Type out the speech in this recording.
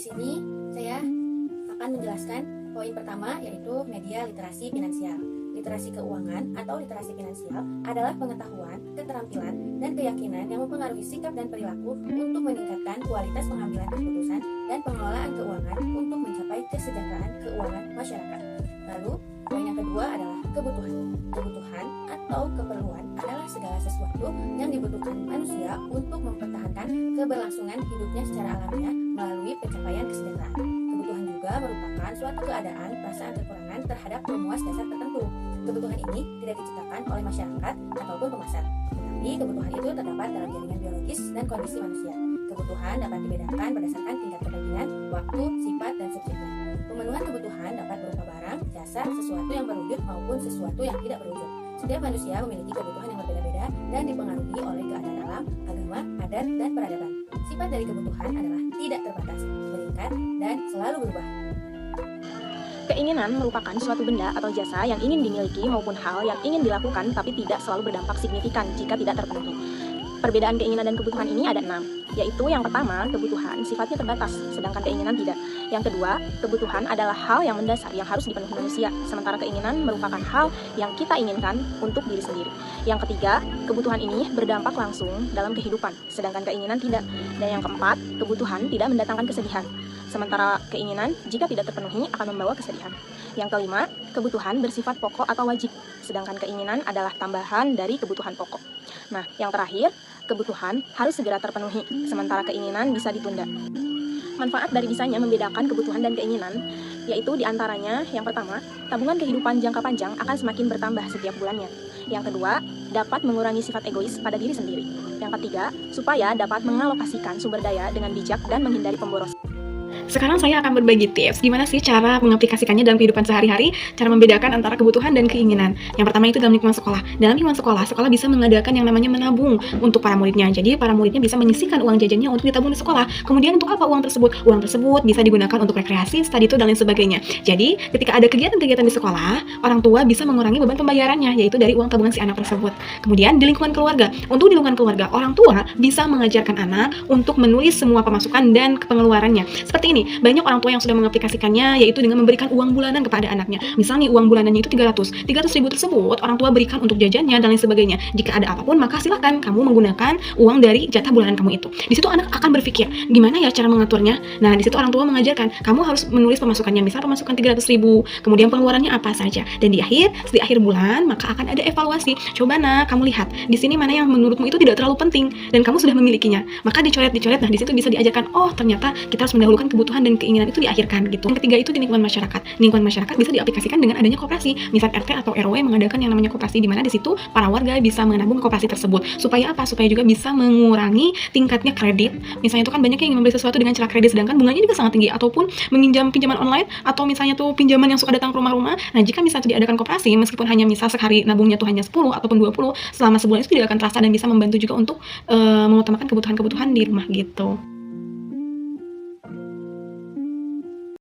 sini saya akan menjelaskan poin pertama, yaitu media literasi finansial. Literasi keuangan atau literasi finansial adalah pengetahuan, keterampilan, dan keyakinan yang mempengaruhi sikap dan perilaku untuk meningkatkan kualitas pengambilan keputusan dan pengelolaan keuangan untuk mencapai kesejahteraan keuangan masyarakat. Lalu, poin yang kedua adalah kebutuhan. Kebutuhan atau keperluan adalah segala sesuatu yang dibutuhkan manusia untuk mempertahankan keberlangsungan hidupnya secara alamiah melalui pencapaian kesejahteraan. Kebutuhan juga merupakan suatu keadaan perasaan kekurangan terhadap pemuas dasar tertentu. Kebutuhan ini tidak diciptakan oleh masyarakat ataupun pemasar, tetapi kebutuhan itu terdapat dalam jaringan biologis dan kondisi manusia. Kebutuhan dapat dibedakan berdasarkan tingkat kepentingan, waktu, sifat, dan subjeknya. Pemenuhan kebutuhan dapat berupa barang, jasa, sesuatu yang berwujud maupun sesuatu yang tidak berwujud. Setiap manusia memiliki kebutuhan yang berbeda-beda dan dipengaruhi oleh keadaan alam, agama, adat, dan peradaban. Sifat dari kebutuhan adalah tidak terbatas, meningkat, dan selalu berubah. Keinginan merupakan suatu benda atau jasa yang ingin dimiliki maupun hal yang ingin dilakukan tapi tidak selalu berdampak signifikan jika tidak terpenuhi. Perbedaan keinginan dan kebutuhan ini ada 6, yaitu yang pertama, kebutuhan sifatnya terbatas, sedangkan keinginan tidak. Yang kedua, kebutuhan adalah hal yang mendasar yang harus dipenuhi manusia, sementara keinginan merupakan hal yang kita inginkan untuk diri sendiri. Yang ketiga, kebutuhan ini berdampak langsung dalam kehidupan, sedangkan keinginan tidak. Dan yang keempat, kebutuhan tidak mendatangkan kesedihan, sementara keinginan jika tidak terpenuhi akan membawa kesedihan. Yang kelima, kebutuhan bersifat pokok atau wajib, sedangkan keinginan adalah tambahan dari kebutuhan pokok. Nah, yang terakhir, kebutuhan harus segera terpenuhi, sementara keinginan bisa ditunda. Manfaat dari bisanya membedakan kebutuhan dan keinginan, yaitu diantaranya, yang pertama, tabungan kehidupan jangka panjang akan semakin bertambah setiap bulannya. Yang kedua, dapat mengurangi sifat egois pada diri sendiri. Yang ketiga, supaya dapat mengalokasikan sumber daya dengan bijak dan menghindari pemborosan. Sekarang saya akan berbagi tips gimana sih cara mengaplikasikannya dalam kehidupan sehari-hari, cara membedakan antara kebutuhan dan keinginan. Yang pertama itu dalam lingkungan sekolah. Dalam lingkungan sekolah, sekolah bisa mengadakan yang namanya menabung untuk para muridnya. Jadi para muridnya bisa menyisihkan uang jajannya untuk ditabung di sekolah. Kemudian untuk apa uang tersebut? Uang tersebut bisa digunakan untuk rekreasi, study tour, dan lain sebagainya. Jadi ketika ada kegiatan-kegiatan di sekolah, orang tua bisa mengurangi beban pembayarannya, yaitu dari uang tabungan si anak tersebut. Kemudian di lingkungan keluarga, untuk di lingkungan keluarga, orang tua bisa mengajarkan anak untuk menulis semua pemasukan dan pengeluarannya. Seperti ini, banyak orang tua yang sudah mengaplikasikannya, yaitu dengan memberikan uang bulanan kepada anaknya. Misalnya uang bulanannya itu 300 ribu tersebut orang tua berikan untuk jajannya dan lain sebagainya. Jika ada apapun, maka silakan kamu menggunakan uang dari jatah bulanan kamu itu. Di situ anak akan berpikir, gimana ya cara mengaturnya? Nah, di situ orang tua mengajarkan, kamu harus menulis pemasukannya, misal pemasukan 300 ribu, kemudian pengeluarannya apa saja. Dan di akhir bulan, maka akan ada evaluasi. Coba nak, kamu lihat, di sini mana yang menurutmu itu tidak terlalu penting dan kamu sudah memilikinya. Maka dicoret. Nah, di situ bisa diajarkan, oh ternyata kita harus mendahulukan kebutuhan dan keinginan itu diakhirkan gitu. Yang ketiga itu di lingkungan masyarakat. Lingkungan masyarakat bisa diaplikasikan dengan adanya koperasi. Misal RT atau RW mengadakan yang namanya koperasi, di mana di situ para warga bisa menabung ke koperasi tersebut. Supaya apa? Supaya juga bisa mengurangi tingkatnya kredit. Misalnya itu kan banyak yang membeli sesuatu dengan celah kredit, sedangkan bunganya juga sangat tinggi, ataupun meminjam pinjaman online, atau misalnya tuh pinjaman yang suka datang ke rumah-rumah. Nah, jika misalnya diadakan koperasi, meskipun hanya misal sekali nabungnya tuh hanya 10 ataupun 20, selama sebulan itu tidak akan terasa dan bisa membantu juga untuk mengutamakan kebutuhan-kebutuhan di rumah gitu.